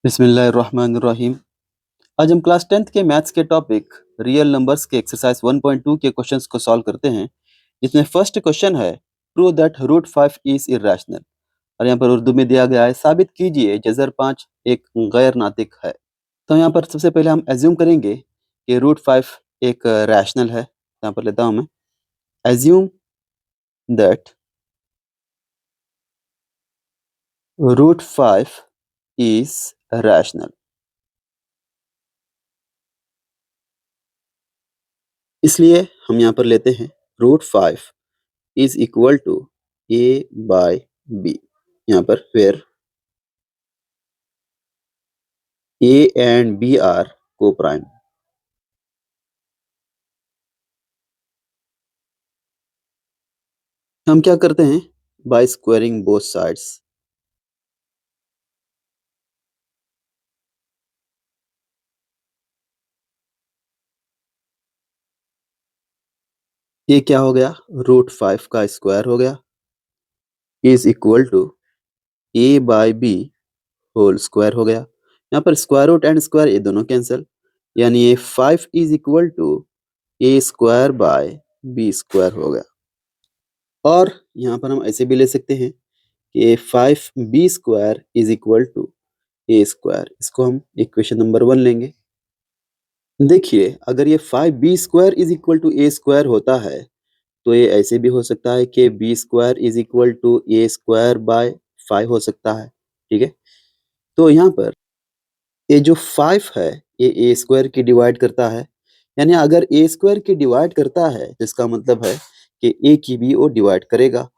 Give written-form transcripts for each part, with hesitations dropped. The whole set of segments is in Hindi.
बिस्मिल्लाहिर्रहमानिर्रहीम। आज हम क्लास 10th के मैथ्स के टॉपिक रियल नंबर्स के एक्सरसाइज 1.2 के क्वेश्चंस को सॉल्व करते हैं, जिसमें फर्स्ट क्वेश्चन है prove that root 5 is irrational. और यहाँ पर उर्दू में दिया गया है साबित कीजिए जज़र 5 एक गैर नातिक है। तो यहाँ पर सबसे पहले हम एज्यूम करेंगे कि रूट 5 एक रैशनल है। यहाँ पर लेता हूँ मैं assume that root 5 is rational. इसलिए हम यहाँ पर लेते हैं root 5 is equal to a by b। यहाँ पर where a and b are coprime. हम क्या करते हैं बाय स्क्वायरिंग बोथ साइड्स। ये क्या हो गया रूट 5 का स्क्वायर हो गया is equal to a by b whole square हो गया। यहाँ पर स्क्वायर रूट एंड स्क्वायर ये दोनों कैंसिल, यानी ये 5 is equal to a square by b square हो गया। और यहाँ पर हम ऐसे भी ले सकते हैं कि 5b square is equal to a square. इसको हम इक्वेशन नंबर 1 लेंगे। देखिए अगर ये 5b square is equal to a square होता है तो ये ऐसे भी हो सकता है कि b square is equal to a square by 5 हो सकता है। ठीक है, तो यहाँ पर ये जो 5 है ये a स्क्वायर की डिवाइड करता है, यानी अगर a स्क्वायर की डिवाइड करता है तो इसका मतलब है कि a की भी वो डिवाइड करेगा।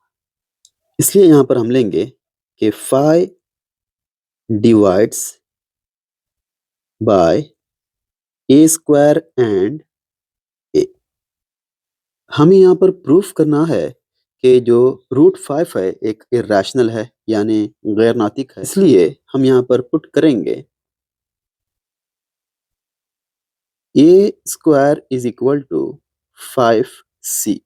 इसलिए यहाँ पर हम लेंगे कि 5 divides bye a square and a। हमें यहाँ पर प्रूफ करना है कि जो रूट 5 है एक इर्रेशनल है, यानी गैर नातिक है। इसलिए हम यहाँ पर पुट करेंगे a square is equal to 5c।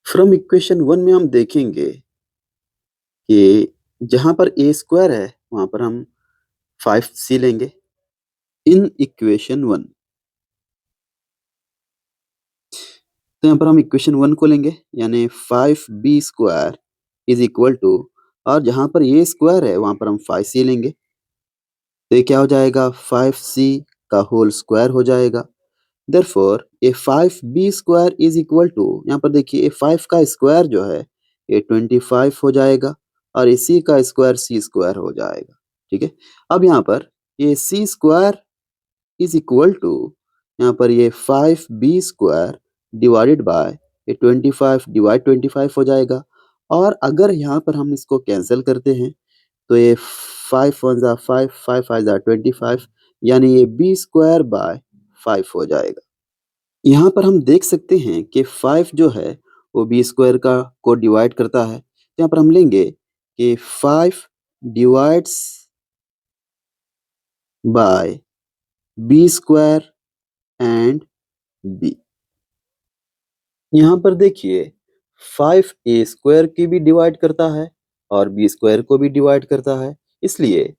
From equation 1 में हम देखेंगे कि जहाँ पर a स्क्वायर है वहाँ पर हम 5c लेंगे इन इक्वेशन 1। तो यहाँ पर हम इक्वेशन 1 को लेंगे, यानी 5b square is equal to, और जहाँ पर ये स्क्वायर है वहाँ पर हम 5c लेंगे। तो ये क्या हो जाएगा 5c का होल स्क्वायर हो जाएगा। देयरफॉर ये 5b square is equal to, यहाँ पर देखिए 5 का स्क्वायर जो है ये 25 हो जाएगा और इसी का स्क्वायर c स्क्वायर हो जाएगा। ठीक है, अब यहाँ पर ये c square is equal to, यहाँ पर ये 5b स्क्वायर डिवाइडेड बाय ये 25 डिवाइड 25 हो जाएगा। और अगर यहाँ पर हम इसको कैंसिल करते हैं तो ये 5 1 जा 5 5 5 जा 25, यानी ये b स्क्वायर बाय 5 हो जाएगा। यहाँ पर हम देख सकते हैं कि 5 जो है वो b स्क्वायर का को डिवाइड करता है। तो यहाँ पर हम लेंगे कि 5 divides bye b square and b। यहाँ पर देखिए 5a स्क्वायर की भी डिवाइड करता है और b स्क्वायर को भी डिवाइड करता है। इसलिए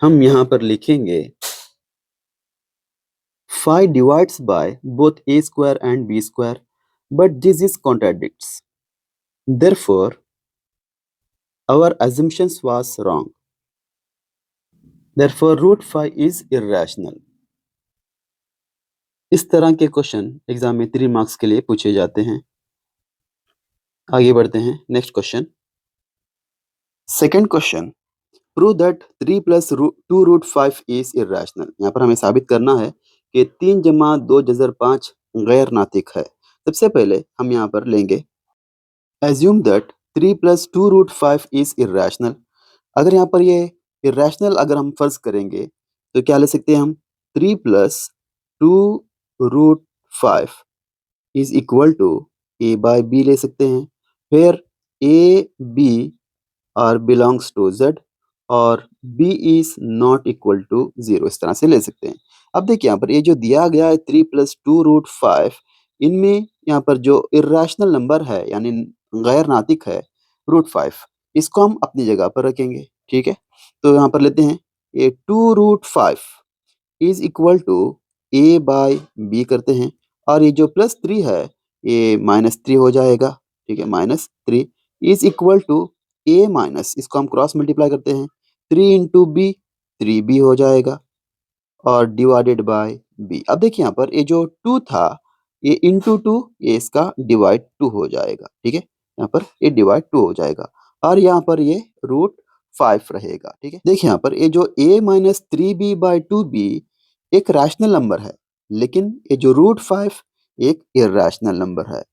हम यहाँ पर लिखेंगे 5 divides by both a square and b square, but this is contradicts. Therefore, our assumptions was wrong. Therefore, root 5 is irrational. इस तरह के क्वेश्चन एग्जाम में 3 मार्क्स के लिए पूछे जाते हैं। आगे बढ़ते हैं next question. Second question, prove that 3 plus 2 root 5 is irrational. यहाँ पर हमें साबित करना है कि 3 जमा 2 जज़र 5 गैर नातिक है। सबसे पहले हम यहाँ पर लेंगे assume that 3 plus 2 root 5 is irrational. अगर यहाँ पर ये इर्रेशनल अगर हम फर्ज करेंगे तो क्या ले सकते हैं हम 3 plus 2 root 5 is equal to a by b ले सकते हैं। फिर a b are belongs to z और b is not equal to 0, इस तरह से ले सकते हैं। अब देखिए यहाँ पर ये जो दिया गया है 3 प्लस 2 रूट 5, इनमें यहाँ पर जो इर्रेशनल नंबर है यानी गैर नातिक है रूट 5, इसको हम अपनी जगह पर रखेंगे। ठीक है, तो यहाँ पर लेते हैं ये 2√5 is equal to A by B करते हैं और ये जो +3 है ये -3 हो जाएगा, ठीक है, -3 is equal to A minus, इसको हम क्रॉस मल्टीप्लाई करते हैं, 3 इंटू बी, 3b हो जाएगा और डिवाइडेड बाय बी। अब देखिए यहाँ पर ये जो 2 था ये इंटू 2, ये इसका डिवाइड 2 हो जाएगा, ठीक है, यहाँ पर ये डिवाइड 2 हो जाएगा और यहाँ पर ये √5 रहेगा, ठीक है। देखिए यहाँ पर ये जो a माइनस 3b/2b एक रैशनल नंबर है, लेकिन ये जो √5 एक इर्रेशनल नंबर है,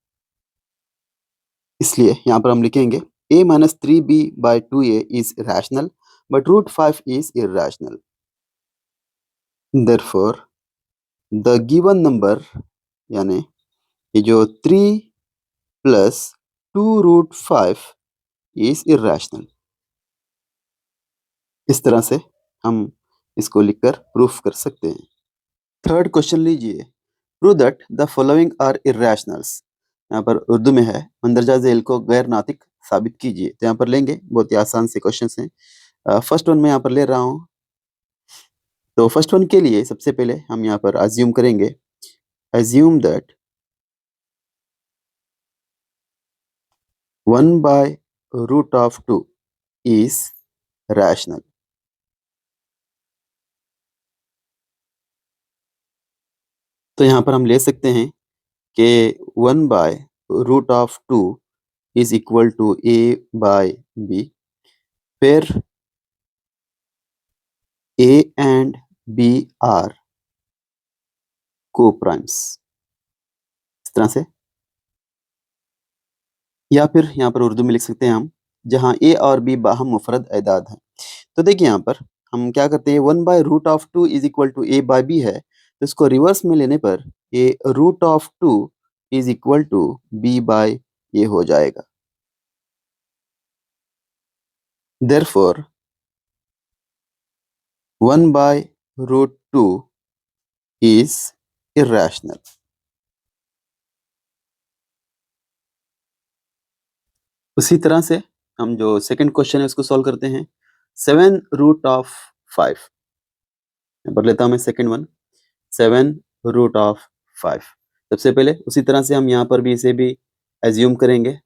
इसलिए यहाँ पर हम लिखेंगे a minus 3b/2a is rational but √5 is irrational. Therefore, the given number यानी ये जो 3 प्लस 2√5 इज इर्रेशनल। इस तरह से हम इसको लिखकर प्रूफ कर सकते हैं। थर्ड क्वेश्चन लीजिए, prove that the following are irrationals. यहाँ पर उर्दू में है, मंदरजा झेल को गैर नातिक साबित कीजिए। तो यहाँ पर लेंगे, बहुत ही आसान से क्वेश्चन हैं। फर्स्ट वन मैं यहाँ पर ले रहा हूँ। तो फर्स्ट वन के लिए सबसे पहले हम यहाँ पर अज्यूम करेंगे, अज्यूम दैट 1/√2 इज रैशनल। तो यहाँ पर हम ले सकते हैं कि 1/√2 is equal to a by b, फिर a and b are coprimes, इस तरह से। या फिर यहाँ पर उर्दू में लिख सकते हैं हम, जहाँ a और b बाहम मुफरद एदाद हैं। तो देखिए यहाँ पर हम क्या करते हैं, 1/√2 is equal to a by b है, तो इसको रिवर्स में लेने पर ये √2 is equal to b by a हो जाएगा। Therefore 1/√2 is irrational। उसी तरह से हम जो सेकंड क्वेश्चन है उसको सॉल्व करते हैं। 7√5, यहाँ पर लेता हूँ मैं सेकंड वन, 7√5। सबसे पहले उसी तरह से हम यहाँ पर भी इसे भी एज्यूम करेंगे,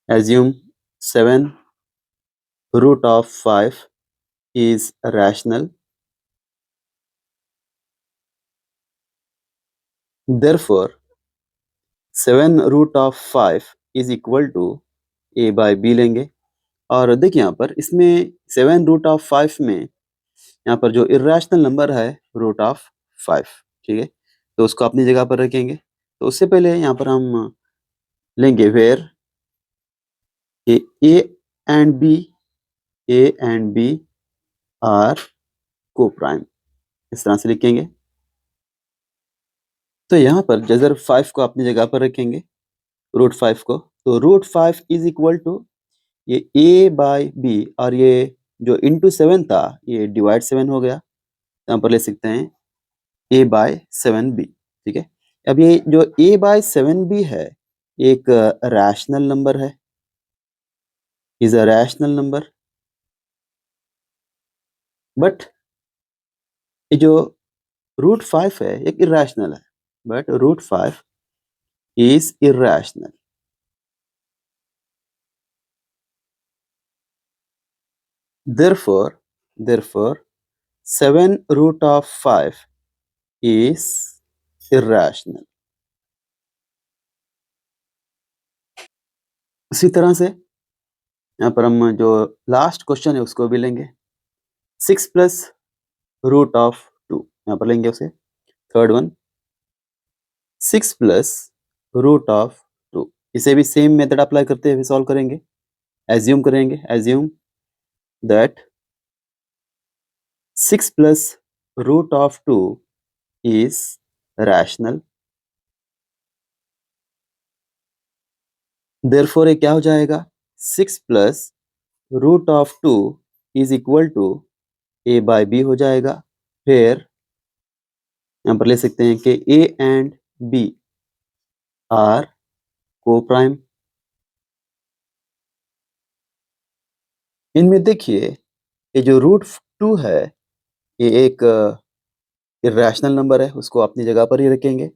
assume 7√5 is rational, therefore 7√5 is equal to a by b लेंगे। और देखिए यहाँ पर इसमें 7√5 में यहाँ पर जो इर्रेशनल नंबर है √5, ठीक है, तो उसको अपनी जगह पर रखेंगे। तो उससे पहले यहाँ पर हम लेंगे where a and b are coprime, इस तरह से लिखेंगे। तो यहाँ पर जजर 5 को अपनी जगह पर रखेंगे, √5 को, तो √5 इज इक्वल टू ये a बाय b और ये जो इंटू 7 था ये डिवाइड 7 हो गया, यहाँ पर ले सकते हैं a बाय 7b, ठीक है। अब ये जो a बाय 7b है एक रैशनल नंबर है, is a rational number, but ये जो √5 है एक इरेशनल है, but √5 is irrational. therefore 7√5 is irrational। उसी तरह से यहाँ पर हम जो लास्ट क्वेश्चन है उसको भी लेंगे, 6 प्लस √2, यहाँ पर लेंगे उसे, थर्ड वन 6 प्लस √2, इसे भी सेम मेथड अप्लाई करते हुए सॉल्व करेंगे। एज्यूम करेंगे, assume that 6 plus √2 is rational, therefore ये क्या हो जाएगा, 6 plus √2 is equal to a by b हो जाएगा। फिर यहाँ पर ले सकते हैं कि a एंड b आर को प्राइम। इनमें देखिए ये जो 2 है, ये एक इर्रेशनल नंबर है, उसको अपनी जगह पर ही रखेंगे।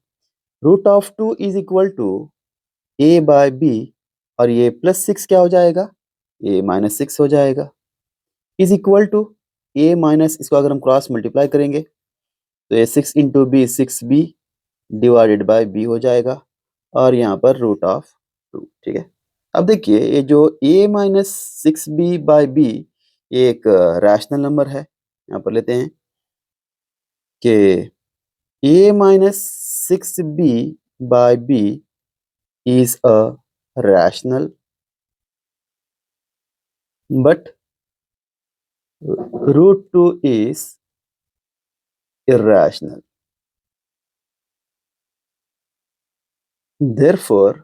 √2 इज़ इक्वल टू a/b और ये +6 क्या हो जाएगा? a-6 हो जाएगा, is equal to a minus इसको अगर हम क्रॉस मल्टीप्लाई करेंगे, तो ये 6 into b 6b divided by b हो जाएगा और यहाँ पर √2, ठीक है। अब देखिए ये जो a-6b/b ये एक रैशनल नंबर है, यहाँ पर लेते हैं कि a-6b/b is a rational but √2 is irrational. Therefore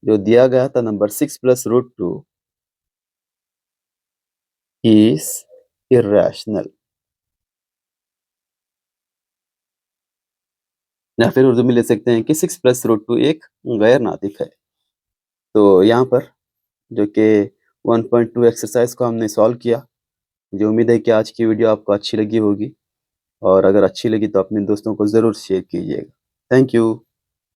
जो दिया गया था नंबर 6 प्लस √2 is irrational। या फिर उर्दू में ले सकते हैं कि 6 प्लस √2 एक गैर नातिक है। तो यहाँ पर जो कि 1.2 एक्सरसाइज को हमने सॉल्व किया। मुझे उम्मीद है कि आज की वीडियो आपको अच्छी लगी होगी और अगर अच्छी लगी तो अपने दोस्तों को ज़रूर शेयर कीजिएगा। Thank you.